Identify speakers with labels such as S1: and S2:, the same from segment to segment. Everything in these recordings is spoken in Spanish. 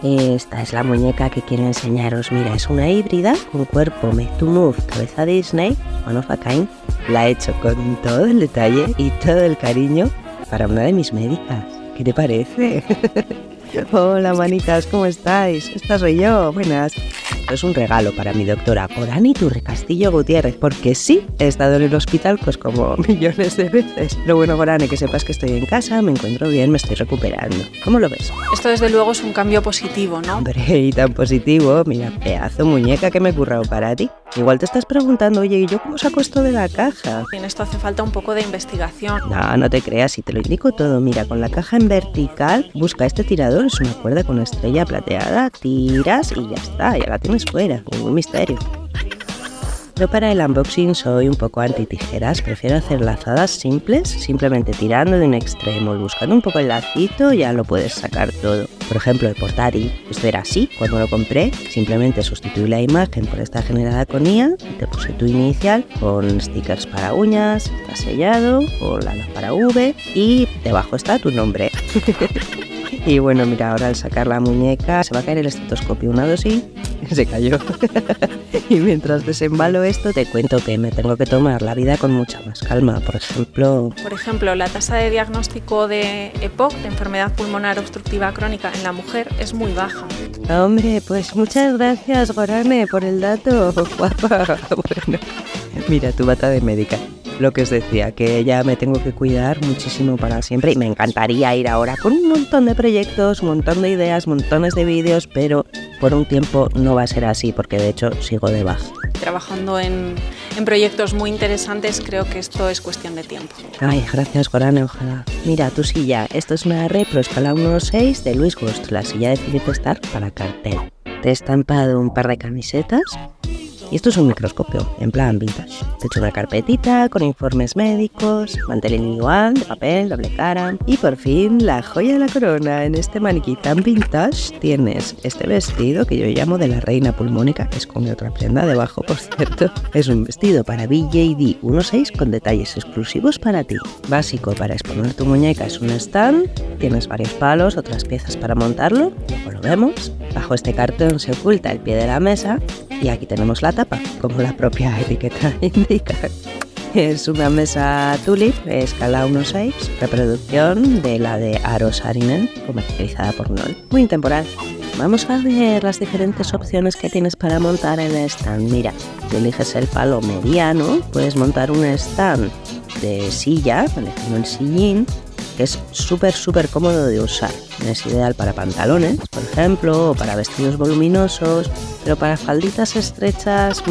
S1: Esta es la muñeca que quiero enseñaros. Mira, es una híbrida con cuerpo Make to Move, cabeza Disney, one of a kind. La he hecho con todo el detalle y todo el cariño para una de mis médicas. ¿Qué te parece? Hola, manitas, ¿cómo estáis? Esta soy yo, buenas. Esto es un regalo para mi doctora Gorane Iturre Castillo Gutiérrez, porque sí, he estado en el hospital pues como millones de veces. Pero bueno, Gorane, que sepas que estoy en casa, me encuentro bien, me estoy recuperando. ¿Cómo lo ves?
S2: Esto desde luego es un cambio positivo, ¿no?
S1: Hombre, y tan positivo, mira, pedazo muñeca que me he currado para ti. Igual te estás preguntando, oye, ¿y yo cómo saco esto de la caja?
S2: En esto hace falta un poco de investigación.
S1: No, no te creas, si te lo indico todo. Mira, con la caja en vertical, busca este tirador, es una cuerda con estrella plateada, tiras y ya está, ya la tienes fuera, ningún misterio. Yo para el unboxing soy un poco anti-tijeras, prefiero hacer lazadas simples, simplemente tirando de un extremo y buscando un poco el lacito ya lo puedes sacar todo. Por ejemplo, el Portari, esto era así cuando lo compré, simplemente sustituí la imagen por esta generada con IA y te puse tu inicial con stickers para uñas, está sellado, o la lámpara V y debajo está tu nombre. Y bueno, mira, ahora al sacar la muñeca se va a caer el estetoscopio, una dosis, se cayó. Y mientras desembalo esto, te cuento que me tengo que tomar la vida con mucha más calma. Por ejemplo,
S2: la tasa de diagnóstico de EPOC, de enfermedad pulmonar obstructiva crónica, en la mujer es muy baja.
S1: Hombre, pues muchas gracias, Gorane, por el dato, guapa. Bueno, mira, tu bata de médica. Lo que os decía, que ya me tengo que cuidar muchísimo para siempre y me encantaría ir ahora con un montón de proyectos, un montón de ideas, montones de vídeos, pero por un tiempo no va a ser así porque de hecho sigo de baja.
S2: Trabajando en proyectos muy interesantes, creo que esto es cuestión de tiempo.
S1: Ay, gracias, Gorane, ojalá. Mira, tu silla, esto es una Repro escala 1.6 de Louis Ghost, la silla de Philippe Starck para cartel. Te he estampado un par de camisetas. Y esto es un microscopio, en plan vintage. Te he hecho una carpetita con informes médicos, mantel individual, de papel, doble cara. Y por fin, la joya de la corona. En este maniquí tan vintage tienes este vestido que yo llamo de la reina pulmónica, que esconde otra prenda debajo, por cierto. Es un vestido para BJD 1.6 con detalles exclusivos para ti. Básico para exponer tu muñeca es un stand. Tienes varios palos, otras piezas para montarlo. Luego lo vemos. Bajo este cartón se oculta el pie de la mesa. Y aquí tenemos la tapa, como la propia etiqueta indica. Es una mesa Tulip, escala 1.6, reproducción de la de Aaro Saarinen, comercializada por Knoll. Muy intemporal. Vamos a ver las diferentes opciones que tienes para montar el stand. Mira, si eliges el palo mediano, puedes montar un stand de silla, eligiendo el sillín, que es súper cómodo de usar. Es ideal para pantalones, por ejemplo, o para vestidos voluminosos, pero para falditas estrechas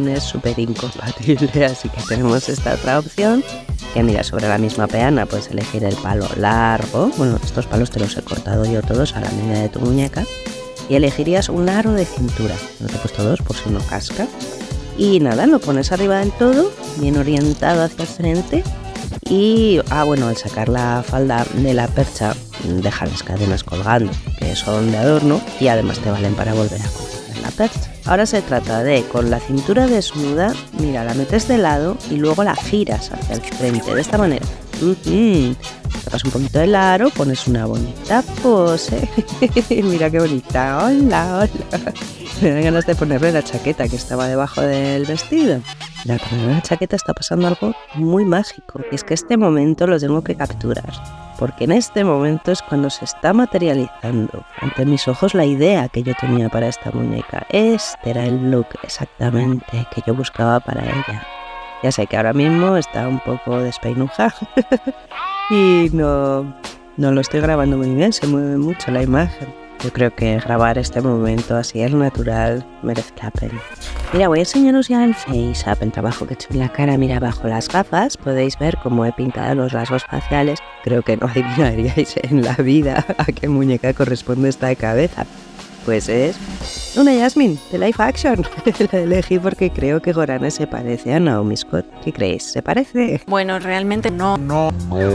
S1: es súper incompatible, así que tenemos esta otra opción, que mira, sobre la misma peana puedes elegir el palo largo. Bueno, estos palos te los he cortado yo todos a la medida de tu muñeca, y elegirías un aro de cintura. No te he puesto dos por si no casca. Y nada, lo pones arriba del todo, bien orientado hacia el frente. Y, al sacar la falda de la percha, deja las cadenas colgando, que son de adorno, y además te valen para volver a coger la percha. Ahora se trata de, con la cintura desnuda, mira, la metes de lado y luego la giras hacia el frente, de esta manera. Sacas un poquito del aro, pones una bonita pose. Mira qué bonita, hola. Me dan ganas de ponerle la chaqueta que estaba debajo del vestido. Al poner la chaqueta está pasando algo muy mágico. Y es que este momento lo tengo que capturar. Porque en este momento es cuando se está materializando ante mis ojos la idea que yo tenía para esta muñeca. Este era el look exactamente que yo buscaba para ella. Ya sé que ahora mismo está un poco despeinujada y no lo estoy grabando muy bien, se mueve mucho la imagen. Yo creo que grabar este momento así al natural merece la pena. Mira, voy a enseñaros ya el face-up, el trabajo que he hecho en la cara. Mira, bajo las gafas podéis ver cómo he pintado los rasgos faciales. Creo que no adivinaríais en la vida a qué muñeca corresponde esta cabeza. Pues es una Jasmine de Life Action. La elegí porque creo que Gorane se parece a Naomi Scott. ¿Qué creéis? ¿Se parece?
S2: Bueno, realmente no.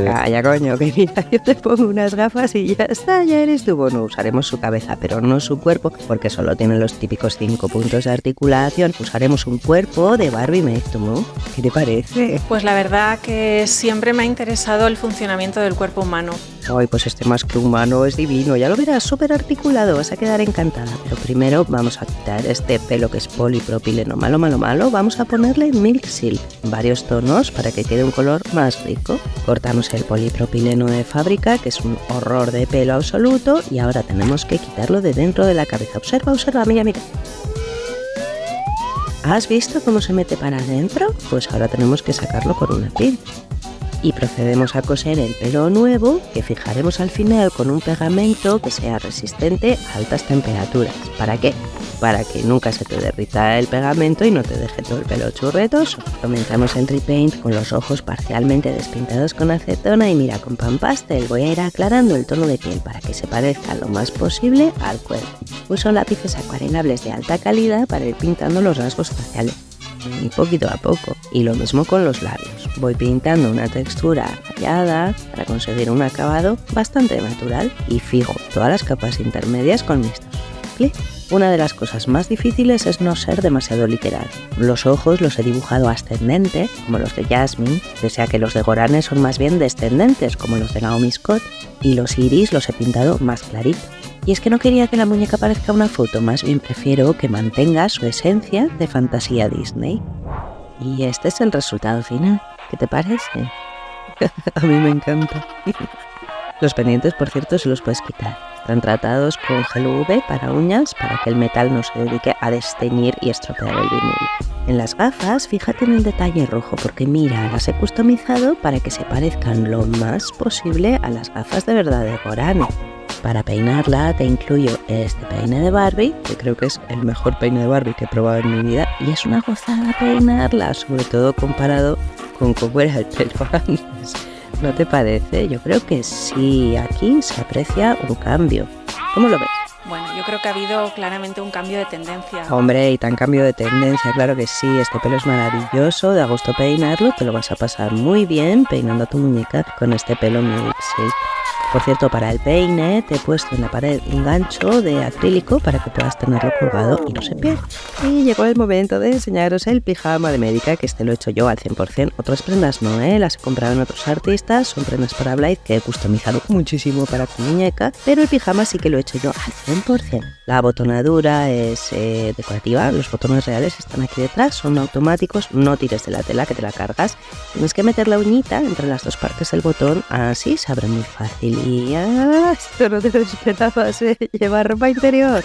S1: Calla, coño, que mira, yo te pongo unas gafas y ya está, ya eres tú. Bueno, usaremos su cabeza, pero no su cuerpo, porque solo tiene los típicos 5 puntos de articulación. Usaremos un cuerpo de Barbie Make to Move. ¿Qué te parece?
S2: Pues la verdad que siempre me ha interesado el funcionamiento del cuerpo humano.
S1: Ay, pues este más que humano es divino, ya lo verás, súper articulado, vas a quedar encantada. Pero primero vamos a quitar este pelo que es polipropileno malo, vamos a ponerle Milk Silk, varios tonos para que quede un color más rico. Cortamos el polipropileno de fábrica, que es un horror de pelo absoluto, y ahora tenemos que quitarlo de dentro de la cabeza. Observa, mira. ¿Has visto cómo se mete para adentro? Pues ahora tenemos que sacarlo con una pinza. Y procedemos a coser el pelo nuevo, que fijaremos al final con un pegamento que sea resistente a altas temperaturas. ¿Para qué? Para que nunca se te derrita el pegamento y no te deje todo el pelo churretoso. Comenzamos el repaint con los ojos parcialmente despintados con acetona y mira, con pan pastel voy a ir aclarando el tono de piel para que se parezca lo más posible al cuerpo. Uso lápices acuarelables de alta calidad para ir pintando los rasgos faciales. Y poquito a poco. Y lo mismo con los labios. Voy pintando una textura rayada para conseguir un acabado bastante natural y fijo todas las capas intermedias con mis dedos. Una de las cosas más difíciles es no ser demasiado literal. Los ojos los he dibujado ascendente, como los de Jasmine, pese a que los de Gorane son más bien descendentes, como los de Naomi Scott, y los iris los he pintado más claritos. Y es que no quería que la muñeca parezca una foto, más bien prefiero que mantenga su esencia de fantasía Disney. Y este es el resultado final. ¿Qué te parece? A mí me encanta. Los pendientes, por cierto, se los puedes quitar. Están tratados con gel UV para uñas para que el metal no se dedique a desteñir y estropear el vinilo. En las gafas, fíjate en el detalle rojo porque mira, las he customizado para que se parezcan lo más posible a las gafas de verdad de Gorane. Para peinarla te incluyo este peine de Barbie, que creo que es el mejor peine de Barbie que he probado en mi vida, y es una gozada peinarla, sobre todo comparado con cómo era el pelo antes. ¿No te parece? Yo creo que sí, aquí se aprecia un cambio. ¿Cómo lo ves?
S2: Bueno, yo creo que ha habido claramente un cambio de tendencia.
S1: Hombre, y tan cambio de tendencia, claro que sí. Este pelo es maravilloso, da gusto peinarlo, te lo vas a pasar muy bien peinando a tu muñeca con este pelo Milk Silk. Por cierto, para el peine te he puesto en la pared un gancho de acrílico para que puedas tenerlo colgado y no se pierda. Y llegó el momento de enseñaros el pijama de médica, que este lo he hecho yo al 100%. Otras prendas no, las he comprado en otros artistas, son prendas para Blythe que he customizado muchísimo para tu muñeca, pero el pijama sí que lo he hecho yo al 100%. La botonadura es decorativa, los botones reales están aquí detrás, son automáticos, no tires de la tela que te la cargas. Tienes que meter la uñita entre las dos partes del botón, así se abre muy fácil. Y esto no te lo esperabas, lleva ropa interior.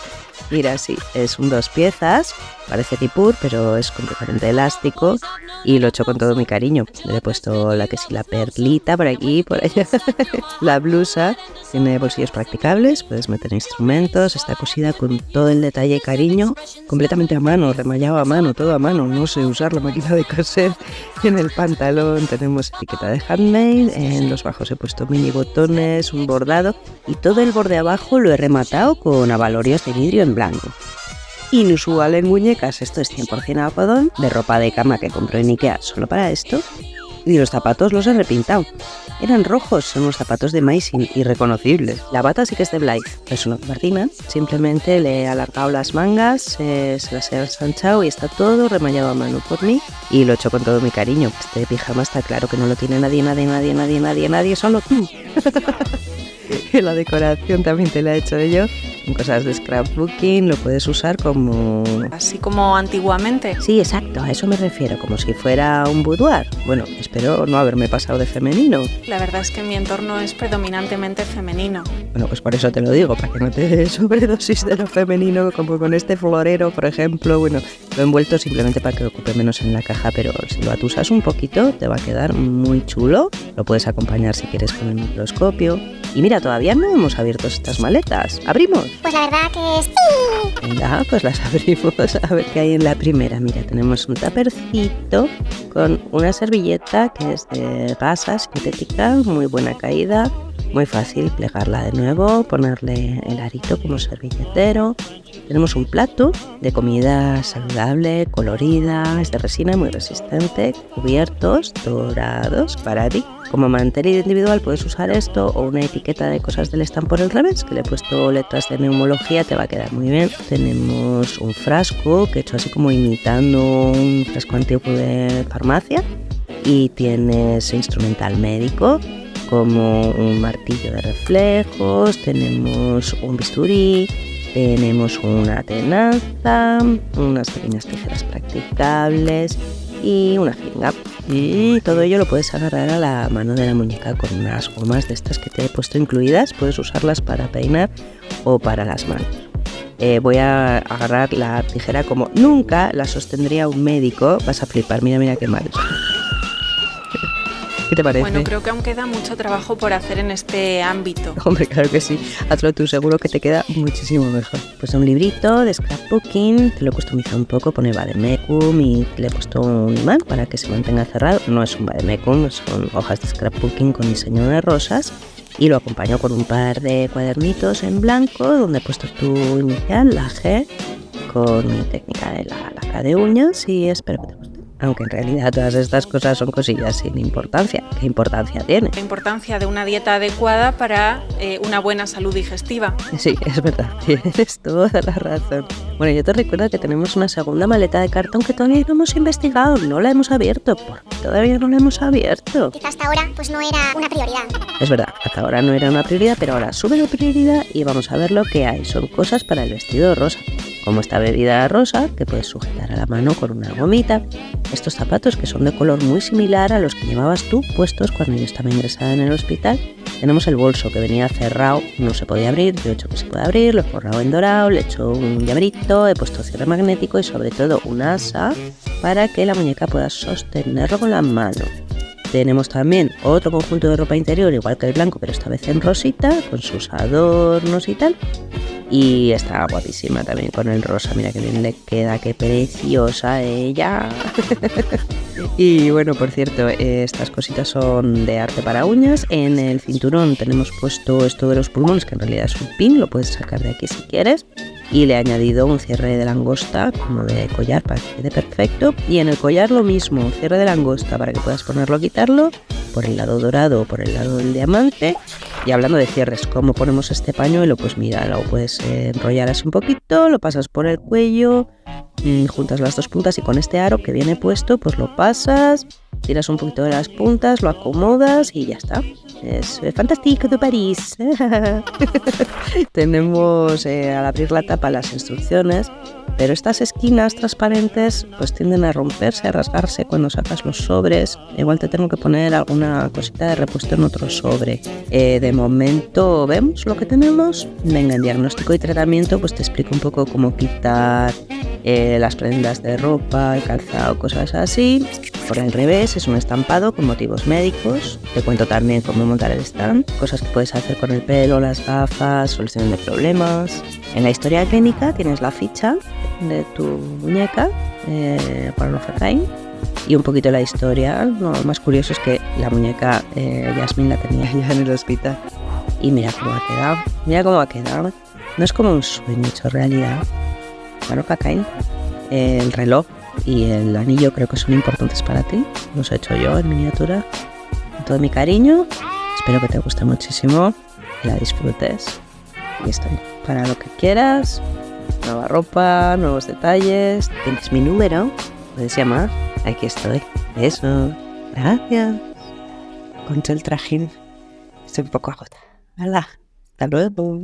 S1: Mira, sí, es un 2 piezas, parece Tipur, pero es completamente elástico y lo he hecho con todo mi cariño. Le he puesto la perlita por aquí, por allá. La blusa tiene bolsillos practicables, puedes meter instrumentos, está cosida con todo el detalle y cariño, completamente a mano, remallado a mano, todo a mano, no sé usar la máquina de coser. En el pantalón tenemos etiqueta de handmade, en los bajos he puesto mini botones, un bordado y todo el borde abajo lo he rematado con abalorios de vidrio en blanco. Inusual en muñecas, esto es 100% algodón, de ropa de cama que compré en Ikea solo para esto. Y los zapatos los he repintado. Eran rojos, son unos zapatos de Maisin, irreconocibles. La bata sí que es de Blythe, es una gabardina. Simplemente le he alargado las mangas, se las he ensanchado y está todo remallado a mano por mí. Y lo he hecho con todo mi cariño. Este pijama está claro que no lo tiene nadie, solo tú. Y la decoración también te la he hecho yo. En cosas de scrapbooking lo puedes usar como...
S2: Así como antiguamente.
S1: Sí, exacto, a eso me refiero, como si fuera un boudoir. Bueno, espero no haberme pasado de femenino.
S2: La verdad es que mi entorno es predominantemente femenino.
S1: Bueno, pues por eso te lo digo, para que no te dé sobredosis de lo femenino, como con este florero, por ejemplo. Bueno, lo he envuelto simplemente para que ocupe menos en la caja, pero si lo atusas un poquito te va a quedar muy chulo. Lo puedes acompañar si quieres con el microscopio. Y mira, todavía no hemos abierto estas maletas. ¿Abrimos?
S3: Pues la verdad que sí.
S1: Venga, pues las abrimos a ver qué hay en la primera. Mira, tenemos un tapercito con una servilleta que es de gasa sintética, muy buena caída, muy fácil plegarla de nuevo, ponerle el arito como servilletero. Tenemos un plato de comida saludable, colorida, es de resina muy resistente, cubiertos dorados para ti. Como mantel individual puedes usar esto o una etiqueta de cosas del stand por el revés, que le he puesto letras de neumología, te va a quedar muy bien. Tenemos un frasco que he hecho así como imitando un frasco antiguo de farmacia y tienes instrumental médico como un martillo de reflejos, tenemos un bisturí, tenemos una tenaza, unas pequeñas tijeras practicables y una jeringa. Y todo ello lo puedes agarrar a la mano de la muñeca con unas gomas de estas que te he puesto incluidas. Puedes usarlas para peinar o para las manos. Voy a agarrar la tijera como nunca la sostendría un médico. Vas a flipar, mira qué mal. ¿Qué te parece?
S2: Bueno, creo que aún queda mucho trabajo por hacer en este ámbito.
S1: Hombre, claro que sí. Hazlo tú, seguro que te queda muchísimo mejor. Pues un librito de scrapbooking, te lo he customizado un poco, pone vademecum y le he puesto un imán para que se mantenga cerrado. No es un vademecum, son hojas de scrapbooking con diseño de rosas. Y lo acompaño con un par de cuadernitos en blanco donde he puesto tu inicial, la G, con mi técnica de la laca de uñas y espero que te guste. Aunque en realidad todas estas cosas son cosillas sin importancia. ¿Qué importancia tiene?
S2: La importancia de una dieta adecuada para una buena salud digestiva.
S1: Sí, es verdad, tienes toda la razón. Bueno, yo te recuerdo que tenemos una segunda maleta de cartón que todavía no hemos investigado, no la hemos abierto. ¿Por qué todavía no la hemos abierto?
S3: Quizá hasta ahora pues no era una prioridad.
S1: Es verdad, hasta ahora no era una prioridad, pero ahora sube la prioridad y vamos a ver lo que hay. Son cosas para el vestido rosa, como esta bebida rosa que puedes sujetar a la mano con una gomita. Estos zapatos que son de color muy similar a los que llevabas tú puestos cuando yo estaba ingresada en el hospital. Tenemos el bolso que venía cerrado, no se podía abrir, yo he hecho que se puede abrir, lo he forrado en dorado, le he hecho un llaverito, he puesto cierre magnético y sobre todo un asa para que la muñeca pueda sostenerlo con la mano. Tenemos también otro conjunto de ropa interior, igual que el blanco, pero esta vez en rosita, con sus adornos y tal. Y está guapísima también con el rosa, mira que bien le queda, qué preciosa ella. Y bueno, por cierto, estas cositas son de arte para uñas. En el cinturón tenemos puesto esto de los pulmones, que en realidad es un pin, lo puedes sacar de aquí si quieres. Y le he añadido un cierre de langosta como de collar para que quede perfecto. Y en el collar lo mismo, un cierre de langosta para que puedas ponerlo o quitarlo por el lado dorado o por el lado del diamante. Y hablando de cierres, ¿cómo ponemos este pañuelo? Pues mira, lo puedes enrollar así un poquito, lo pasas por el cuello, juntas las dos puntas y con este aro que viene puesto, pues lo pasas, tiras un poquito de las puntas, lo acomodas y ya está. Es fantástico de París. Tenemos al abrir la tapa las instrucciones, pero estas esquinas transparentes pues tienden a romperse, a rasgarse cuando sacas los sobres. Igual te tengo que poner alguna cosita de repuesto en otro sobre. De momento vemos lo que tenemos. Venga, en diagnóstico y tratamiento pues te explico un poco cómo quitar las prendas de ropa, el calzado, cosas así. Por el revés es un estampado con motivos médicos. Te cuento también cómo montar el stand, cosas que puedes hacer con el pelo, las gafas, soluciones de problemas. En la historia clínica tienes la ficha de tu muñeca para los Time y un poquito la historia. Lo más curioso es que la muñeca Yasmin la tenía ya en el hospital. Y mira cómo ha quedado, mira cómo ha quedado. No es como un sueño hecho realidad. Bueno, Kakain, el reloj y el anillo creo que son importantes para ti. Los he hecho yo en miniatura. Con todo mi cariño. Espero que te guste muchísimo y la disfrutes. Y estoy para lo que quieras. Nueva ropa, nuevos detalles. Tienes mi número. Puedes llamar. Aquí estoy. Eso. Gracias. Contra el trajín. Estoy un poco agotada. ¡Hala! Hasta luego.